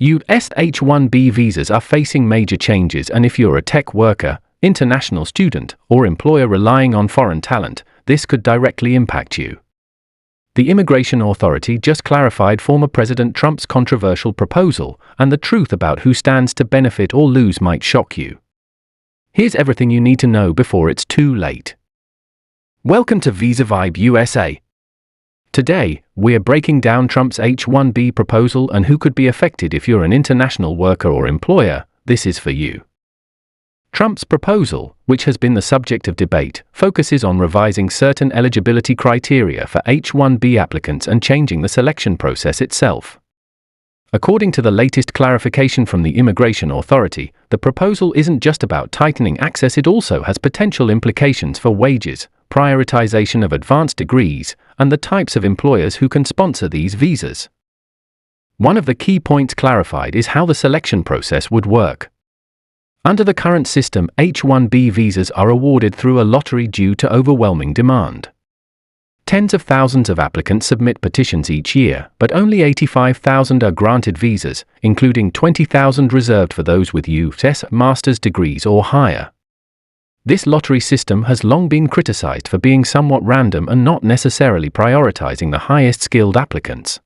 US H-1B visas are facing major changes, and if you're a tech worker, international student, or employer relying on foreign talent, this could directly impact you. The Immigration Authority just clarified former President Trump's controversial proposal, and the truth about who stands to benefit or lose might shock you. Here's everything you need to know before it's too late. Welcome to VisaVibe USA. Today, we're breaking down Trump's H-1B proposal and who could be affected. If you're an international worker or employer, this is for you. Trump's proposal, which has been the subject of debate, focuses on revising certain eligibility criteria for H-1B applicants and changing the selection process itself. According to the latest clarification from the Immigration Authority, the proposal isn't just about tightening access, it also has potential implications for wages, prioritization of advanced degrees, and the types of employers who can sponsor these visas. One of the key points clarified is how the selection process would work. Under the current system, H-1B visas are awarded through a lottery due to overwhelming demand. Tens of thousands of applicants submit petitions each year, but only 85,000 are granted visas, including 20,000 reserved for those with U.S. master's degrees or higher. This lottery system has long been criticized for being somewhat random and not necessarily prioritizing the highest skilled applicants.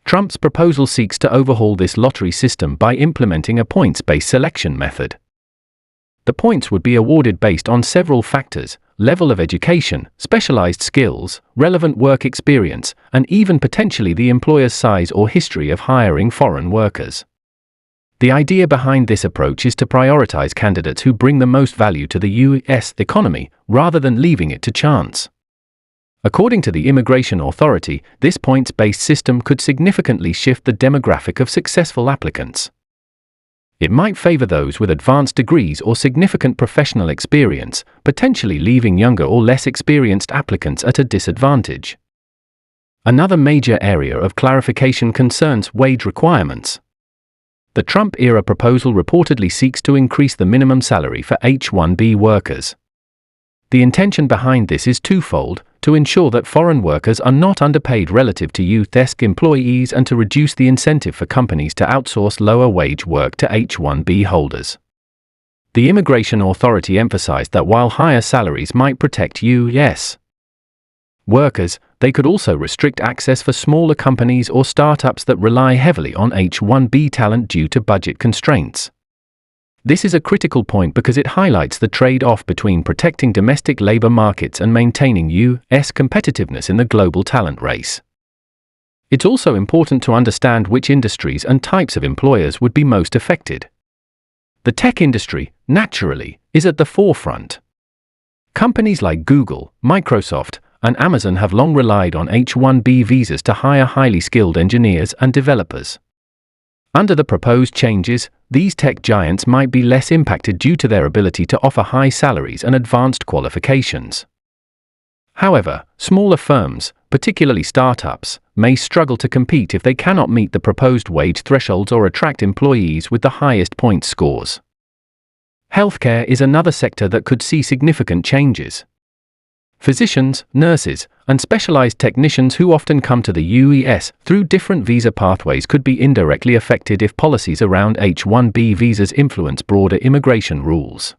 Trump's proposal seeks to overhaul this lottery system by implementing a points-based selection method. The points would be awarded based on several factors: level of education, specialized skills, relevant work experience, and even potentially the employer's size or history of hiring foreign workers. The idea behind this approach is to prioritize candidates who bring the most value to the U.S. economy, rather than leaving it to chance. According to the Immigration Authority, this points-based system could significantly shift the demographic of successful applicants. It might favor those with advanced degrees or significant professional experience, potentially leaving younger or less experienced applicants at a disadvantage. Another major area of clarification concerns wage requirements. The Trump-era proposal reportedly seeks to increase the minimum salary for H-1B workers. The intention behind this is twofold: to ensure that foreign workers are not underpaid relative to U.S. employees and to reduce the incentive for companies to outsource lower-wage work to H-1B holders. The Immigration Authority emphasized that while higher salaries might protect U.S. workers, they could also restrict access for smaller companies or startups that rely heavily on H-1B talent due to budget constraints. This is a critical point because it highlights the trade-off between protecting domestic labor markets and maintaining U.S. competitiveness in the global talent race. It's also important to understand which industries and types of employers would be most affected. The tech industry, naturally, is at the forefront. Companies like Google, Microsoft, and Amazon have long relied on H-1B visas to hire highly skilled engineers and developers. Under the proposed changes, these tech giants might be less impacted due to their ability to offer high salaries and advanced qualifications. However, smaller firms, particularly startups, may struggle to compete if they cannot meet the proposed wage thresholds or attract employees with the highest point scores. Healthcare is another sector that could see significant changes. Physicians, nurses, and specialized technicians who often come to the U.S. through different visa pathways could be indirectly affected if policies around H-1B visas influence broader immigration rules.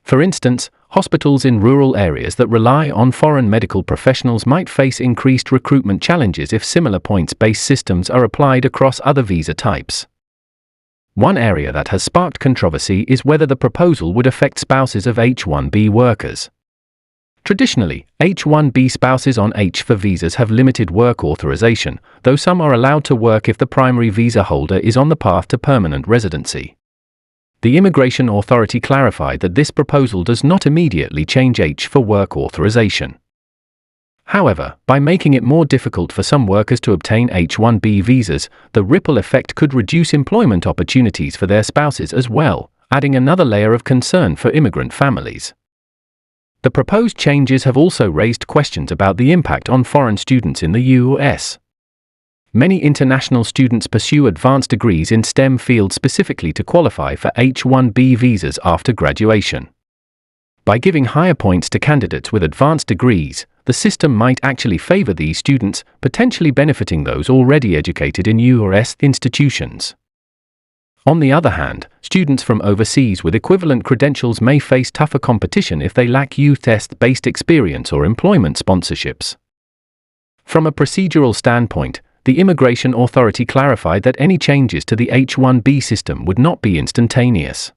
For instance, hospitals in rural areas that rely on foreign medical professionals might face increased recruitment challenges if similar points-based systems are applied across other visa types. One area that has sparked controversy is whether the proposal would affect spouses of H-1B workers. Traditionally, H-1B spouses on H-4 visas have limited work authorization, though some are allowed to work if the primary visa holder is on the path to permanent residency. The Immigration Authority clarified that this proposal does not immediately change H-4 work authorization. However, by making it more difficult for some workers to obtain H-1B visas, the ripple effect could reduce employment opportunities for their spouses as well, adding another layer of concern for immigrant families. The proposed changes have also raised questions about the impact on foreign students in the U.S. Many international students pursue advanced degrees in STEM fields specifically to qualify for H-1B visas after graduation. By giving higher points to candidates with advanced degrees, the the system might actually favor these students, potentially benefiting those already educated in U.S. institutions. On the other hand, students from overseas with equivalent credentials may face tougher competition if they lack U.S.-based experience or employment sponsorships. From a procedural standpoint, the immigration authority clarified that any changes to the H-1B system would not be instantaneous.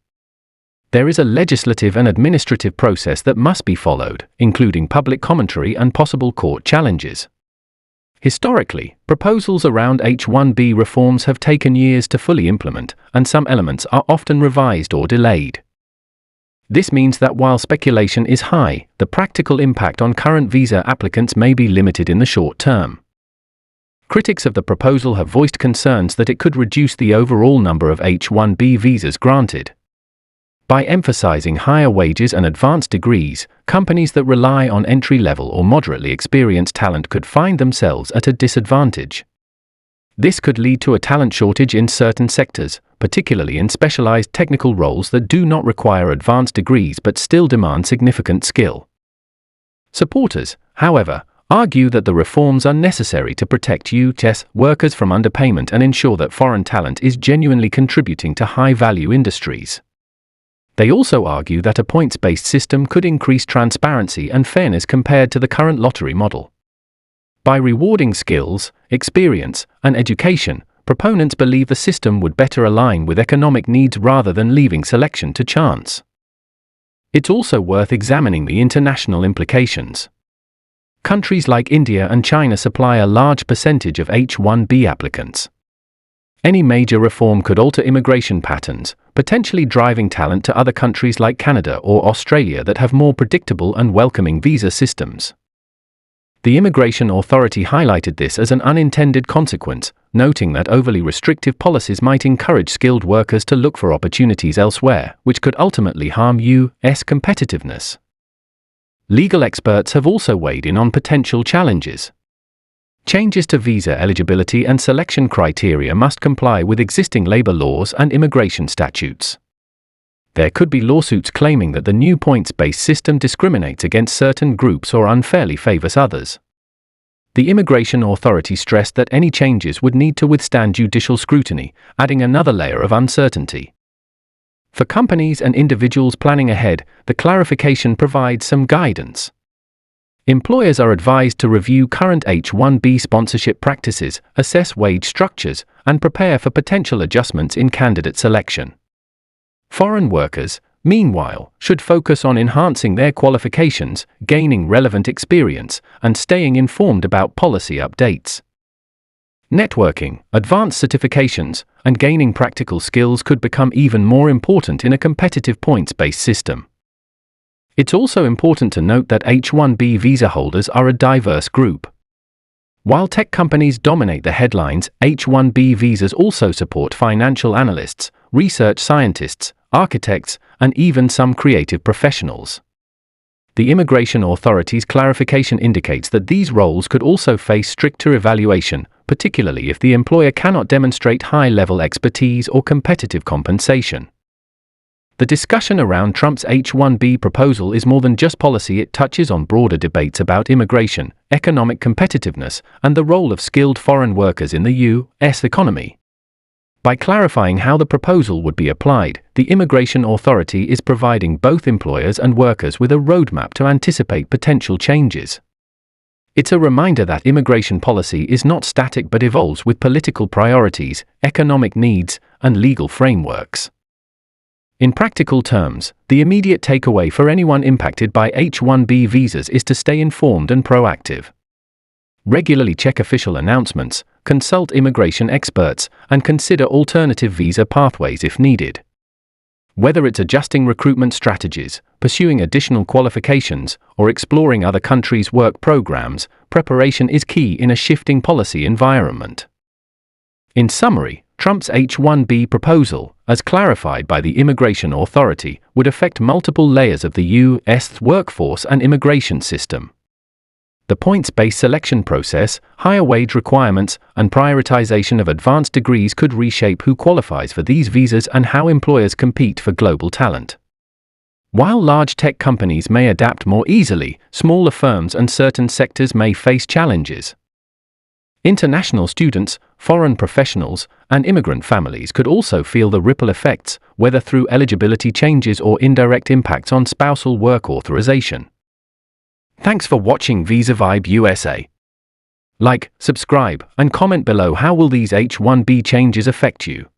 There is a legislative and administrative process that must be followed, including public commentary and possible court challenges. Historically, proposals around H-1B reforms have taken years to fully implement, and some elements are often revised or delayed. This means that while speculation is high, the practical impact on current visa applicants may be limited in the short term. Critics of the proposal have voiced concerns that it could reduce the overall number of H-1B visas granted. By emphasizing higher wages and advanced degrees, companies that rely on entry-level or moderately experienced talent could find themselves at a disadvantage. This could lead to a talent shortage in certain sectors, particularly in specialized technical roles that do not require advanced degrees but still demand significant skill. Supporters, however, argue that the reforms are necessary to protect U.S. workers from underpayment and ensure that foreign talent is genuinely contributing to high-value industries. They also argue that a points-based system could increase transparency and fairness compared to the current lottery model. By rewarding skills, experience, and education, proponents believe the system would better align with economic needs rather than leaving selection to chance. It's also worth examining the international implications. Countries like India and China supply a large percentage of H-1B applicants. Any major reform could alter immigration patterns, potentially driving talent to other countries like Canada or Australia that have more predictable and welcoming visa systems. The Immigration Authority highlighted this as an unintended consequence, noting that overly restrictive policies might encourage skilled workers to look for opportunities elsewhere, which could ultimately harm U.S. competitiveness. Legal experts have also weighed in on potential challenges. Changes to visa eligibility and selection criteria must comply with existing labor laws and immigration statutes. There could be lawsuits claiming that the new points-based system discriminates against certain groups or unfairly favors others. The Immigration Authority stressed that any changes would need to withstand judicial scrutiny, adding another layer of uncertainty. For companies and individuals planning ahead, the clarification provides some guidance. Employers are advised to review current H-1B sponsorship practices, assess wage structures, and prepare for potential adjustments in candidate selection. Foreign workers, meanwhile, should focus on enhancing their qualifications, gaining relevant experience, and staying informed about policy updates. Networking, advanced certifications, and gaining practical skills could become even more important in a competitive points-based system. It's also important to note that H-1B visa holders are a diverse group. While tech companies dominate the headlines, H-1B visas also support financial analysts, research scientists, architects, and even some creative professionals. The Immigration Authority's clarification indicates that these roles could also face stricter evaluation, particularly if the employer cannot demonstrate high-level expertise or competitive compensation. The discussion around Trump's H-1B proposal is more than just policy. It touches on broader debates about immigration, economic competitiveness, and the role of skilled foreign workers in the U.S. economy. By clarifying how the proposal would be applied, the Immigration Authority is providing both employers and workers with a roadmap to anticipate potential changes. It's a reminder that immigration policy is not static but evolves with political priorities, economic needs, and legal frameworks. In practical terms, the immediate takeaway for anyone impacted by H-1B visas is to stay informed and proactive. Regularly check official announcements, consult immigration experts, and consider alternative visa pathways if needed. Whether it's adjusting recruitment strategies, pursuing additional qualifications, or exploring other countries' work programs, preparation is key in a shifting policy environment. In summary, Trump's H-1B proposal, as clarified by the Immigration Authority, would affect multiple layers of the U.S. workforce and immigration system. The points-based selection process, higher wage requirements, and prioritization of advanced degrees could reshape who qualifies for these visas and how employers compete for global talent. While large tech companies may adapt more easily, smaller firms and certain sectors may face challenges. International students, foreign professionals, and immigrant families could also feel the ripple effects, whether through eligibility changes or indirect impacts on spousal work authorization. Thanks for watching VisaVibe USA. Like, subscribe, and comment below how will these H-1B changes affect you.